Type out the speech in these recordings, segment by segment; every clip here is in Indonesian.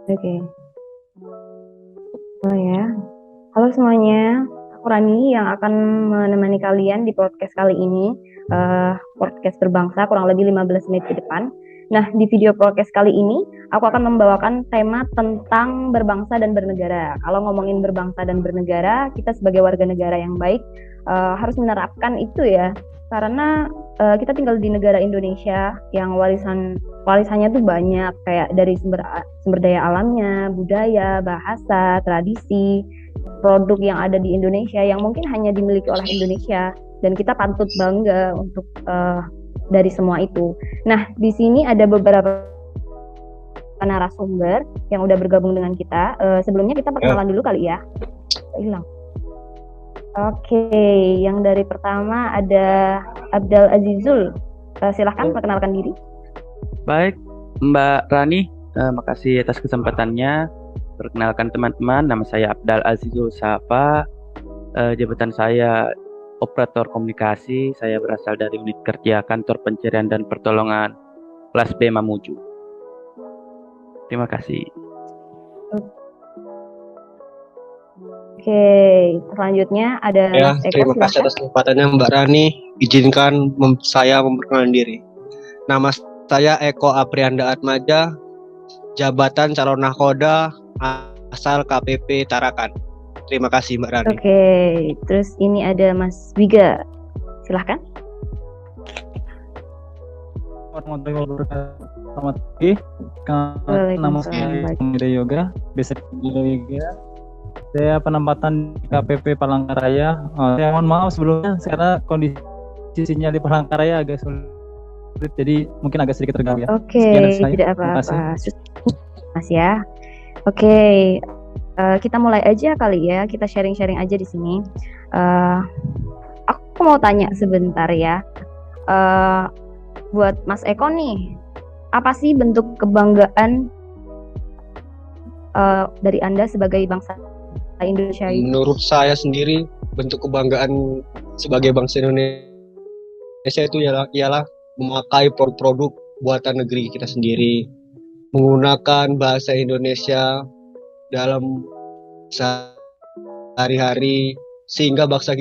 Oke, mulai ya. Halo semuanya, aku Rani yang akan menemani kalian di podcast kali ini. Podcast berbangsa kurang lebih 15 menit ke depan. Nah, di video podcast kali ini, aku akan membawakan tema tentang berbangsa dan bernegara. Kalau ngomongin berbangsa dan bernegara, kita sebagai warga negara yang baik harus menerapkan itu ya. Karena kita tinggal di negara Indonesia yang warisannya tuh banyak, kayak dari sumber daya alamnya, budaya, bahasa, tradisi, produk yang ada di Indonesia yang mungkin hanya dimiliki oleh Indonesia, dan kita patut bangga untuk dari semua itu. Nah, di sini ada beberapa narasumber yang udah bergabung dengan kita. Sebelumnya kita perkenalan dulu kali ya. Hilang. Oke, yang dari pertama ada Abdal Azizul. Silahkan perkenalkan diri. Baik, Mbak Rani, makasih atas kesempatannya. Perkenalkan teman-teman, nama saya Abdal Azizul Safa. Jabatan saya operator komunikasi. Saya berasal dari unit kerja Kantor Pencarian dan Pertolongan kelas B Mamuju. Terima kasih. Oke, selanjutnya ada Mas Eko. Terima kasih atas kesempatannya Mbak Rani. Izinkan saya memperkenalkan diri. Nama saya Eko Aprianda Atmaja, jabatan calon nahkoda, asal KPP Tarakan. Terima kasih Mbak Rani. Oke, terus ini ada Mas Wiga. Silahkan. Warahmatullahi wabarakatuh. Selamat pagi. Nama saya Pemuda Yoga, biasa Pemuda Yoga. Saya penempatan di KPP Palangkaraya. Saya mohon maaf sebelumnya karena kondisi sinyal di Palangkaraya agak sulit, jadi mungkin agak sedikit terganggu ya. Oke, tidak apa-apa. Mas ya. Oke, kita mulai aja kali ya. Kita sharing-sharing aja di sini. Aku mau tanya sebentar ya. Buat Mas Eko nih, apa sih bentuk kebanggaan dari Anda sebagai bangsa Indonesia? Menurut saya sendiri, bentuk kebanggaan sebagai bangsa Indonesia itu ialah memakai produk buatan negeri kita sendiri, menggunakan bahasa Indonesia dalam sehari-hari, sehingga bahasa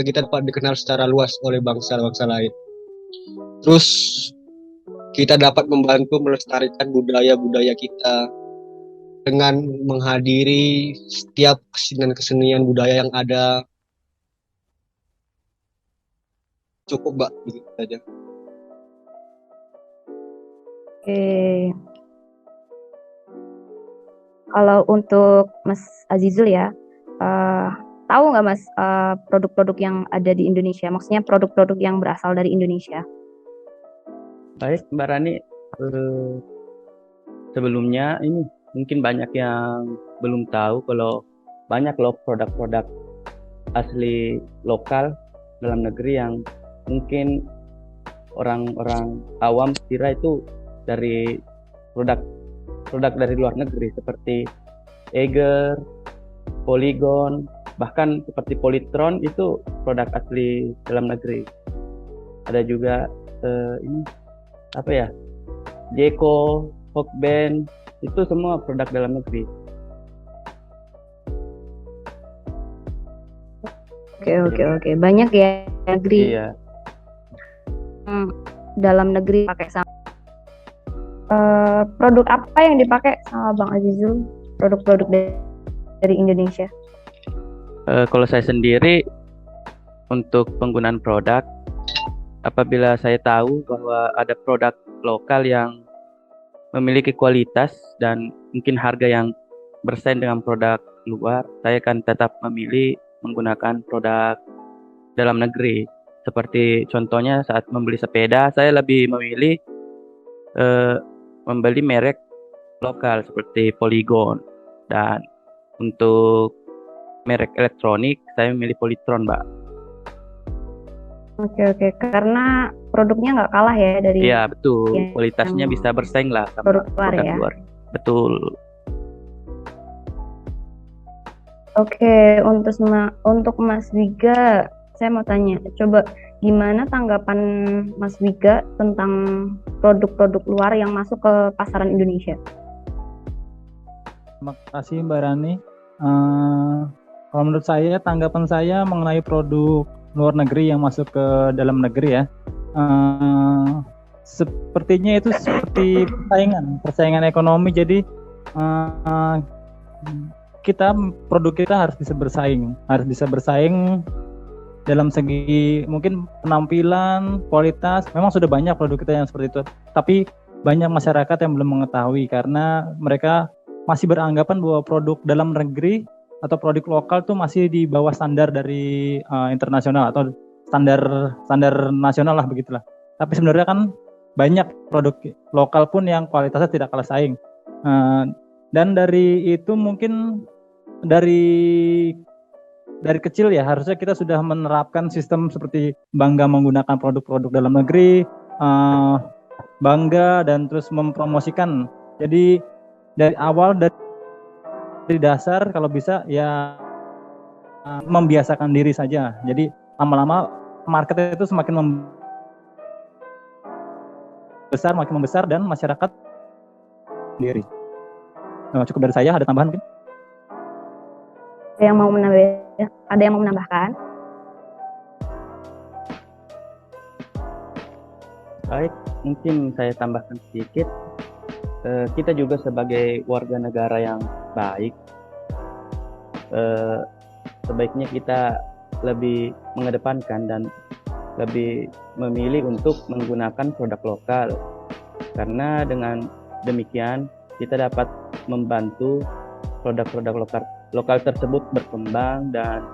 kita dapat dikenal secara luas oleh bangsa-bangsa lain. Terus kita dapat membantu melestarikan budaya-budaya kita dengan menghadiri setiap kesenian budaya yang ada. Cukup Mbak, begitu saja. Oke. Kalau untuk Mas Azizul ya, tahu nggak Mas produk-produk yang ada di Indonesia? Maksudnya produk-produk yang berasal dari Indonesia. Baik, Mbak Rani, sebelumnya ini mungkin banyak yang belum tahu kalau banyak loh produk-produk asli lokal dalam negeri yang mungkin orang-orang awam kira itu dari produk dari luar negeri seperti Eiger, Polygon, bahkan seperti Polytron itu produk asli dalam negeri. Ada juga ini apa ya, Jeko, Hokben, itu semua produk dalam negeri. Oke. Banyak ya negeri. Iya. Dalam negeri pakai sama. Produk apa yang dipakai sama Bang Azizul? Produk-produk dari Indonesia. Kalau saya sendiri untuk penggunaan produk, apabila saya tahu bahwa ada produk lokal yang memiliki kualitas dan mungkin harga yang bersaing dengan produk luar, saya akan tetap memilih menggunakan produk dalam negeri. Seperti contohnya saat membeli sepeda, saya lebih memilih membeli merek lokal seperti Polygon. Dan untuk merek elektronik, saya memilih Polytron, Mbak. Oke, karena produknya nggak kalah ya dari. Iya, betul. Kualitasnya bisa bersaing lah sama produk luar. Betul. Oke, untuk Mas Wiga, saya mau tanya, coba gimana tanggapan Mas Wiga tentang produk-produk luar yang masuk ke pasaran Indonesia? Terima kasih Mbak Rani. Kalau menurut saya, tanggapan saya mengenai produk luar negeri yang masuk ke dalam negeri ya, sepertinya itu seperti persaingan ekonomi. Jadi produk kita harus bisa bersaing dalam segi mungkin penampilan, kualitas. Memang sudah banyak produk kita yang seperti itu, tapi banyak masyarakat yang belum mengetahui karena mereka masih beranggapan bahwa produk dalam negeri atau produk lokal tuh masih di bawah standar dari internasional atau standar nasional lah begitulah. Tapi sebenarnya kan banyak produk lokal pun yang kualitasnya tidak kalah saing. Dan dari itu mungkin dari kecil ya harusnya kita sudah menerapkan sistem seperti bangga menggunakan produk-produk dalam negeri, bangga dan terus mempromosikan. Jadi dari awal, dari dasar kalau bisa ya membiasakan diri saja. Jadi lama-lama market itu semakin membesar dan masyarakat sendiri. Cukup dari saya. Ada tambahan mungkin? Ada yang mau menambahkan? Baik, mungkin saya tambahkan sedikit. Kita juga sebagai warga negara yang baik, sebaiknya kita lebih mengedepankan dan lebih memilih untuk menggunakan produk lokal, karena dengan demikian kita dapat membantu produk-produk lokal tersebut berkembang, dan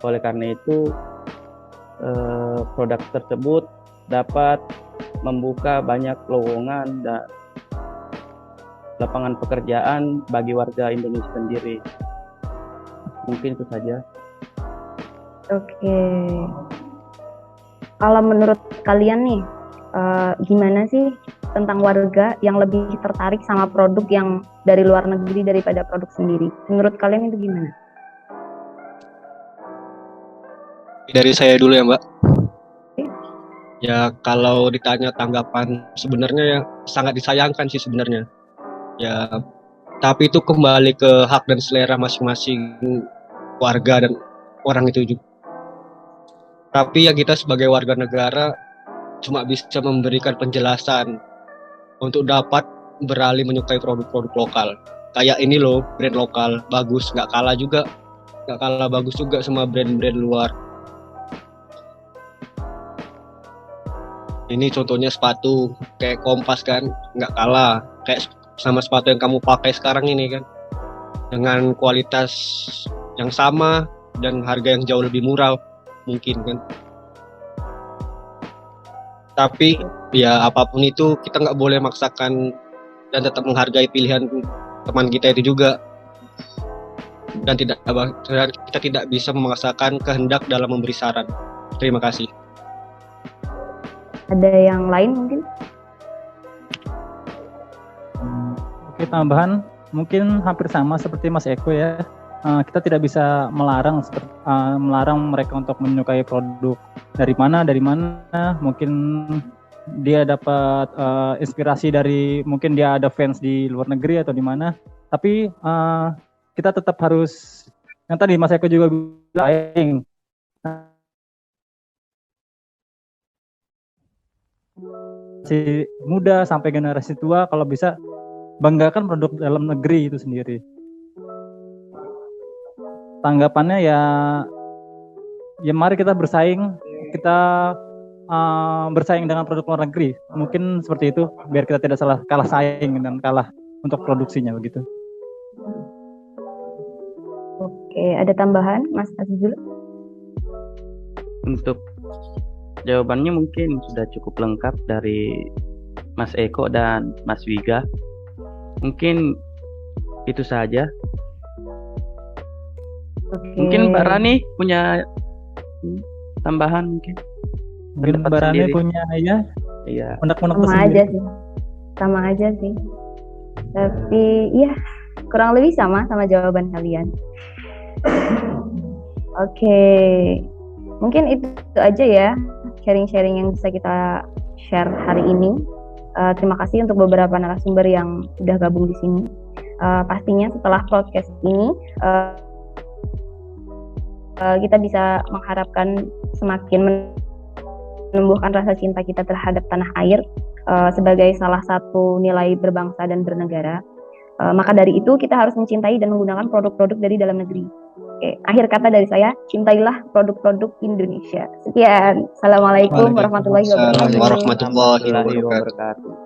oleh karena itu produk tersebut dapat membuka banyak lowongan dan lapangan pekerjaan bagi warga Indonesia sendiri. Mungkin itu saja. Oke. Kalau menurut kalian nih, gimana sih tentang warga yang lebih tertarik sama produk yang dari luar negeri daripada produk sendiri? Menurut kalian itu gimana? Dari saya dulu ya Mbak. Ya kalau ditanya tanggapan, sebenarnya ya sangat disayangkan sih sebenarnya. Ya, tapi itu kembali ke hak dan selera masing-masing warga dan orang itu juga. Tapi ya kita sebagai warga negara cuma bisa memberikan penjelasan untuk dapat beralih menyukai produk-produk lokal. Kayak ini loh, brand lokal bagus, nggak kalah bagus juga sama brand-brand luar. Ini contohnya sepatu kayak Kompas kan, nggak kalah kayak sama sepatu yang kamu pakai sekarang ini kan, dengan kualitas yang sama dan harga yang jauh lebih murah mungkin kan. Tapi ya apapun itu kita nggak boleh maksakan dan tetap menghargai pilihan teman kita itu juga, dan kita tidak bisa memaksakan kehendak dalam memberi saran. Terima kasih. Ada yang lain mungkin? Oke, tambahan mungkin hampir sama seperti Mas Eko ya. Kita tidak bisa melarang mereka untuk menyukai produk dari mana. Mungkin dia dapat inspirasi dari, mungkin dia ada fans di luar negeri atau di mana. Tapi kita tetap harus, yang tadi Mas Eko juga bilang, si muda sampai generasi tua kalau bisa banggakan produk dalam negeri itu sendiri. Tanggapannya ya mari kita bersaing dengan produk luar negeri. Mungkin seperti itu biar kita tidak kalah saing dan kalah untuk produksinya begitu. Oke, ada tambahan Mas Azizul? Untuk jawabannya mungkin sudah cukup lengkap dari Mas Eko dan Mas Wiga. Mungkin itu saja. Oke. Mungkin Mbak Rani punya tambahan mungkin. Mungkin Mbak Rani punya ya? Iya. Sama aja sih. Tapi ya kurang lebih sama jawaban kalian. Oke. Mungkin itu aja ya sharing-sharing yang bisa kita share hari ini. Terima kasih untuk beberapa narasumber yang sudah gabung di sini. Pastinya setelah podcast ini kita bisa mengharapkan semakin menumbuhkan rasa cinta kita terhadap tanah air sebagai salah satu nilai berbangsa dan bernegara. Maka dari itu kita harus mencintai dan menggunakan produk-produk dari dalam negeri. Oke, akhir kata dari saya, cintailah produk-produk Indonesia. Sekian. Assalamualaikum warahmatullahi wabarakatuh. Warahmatullahi wabarakatuh.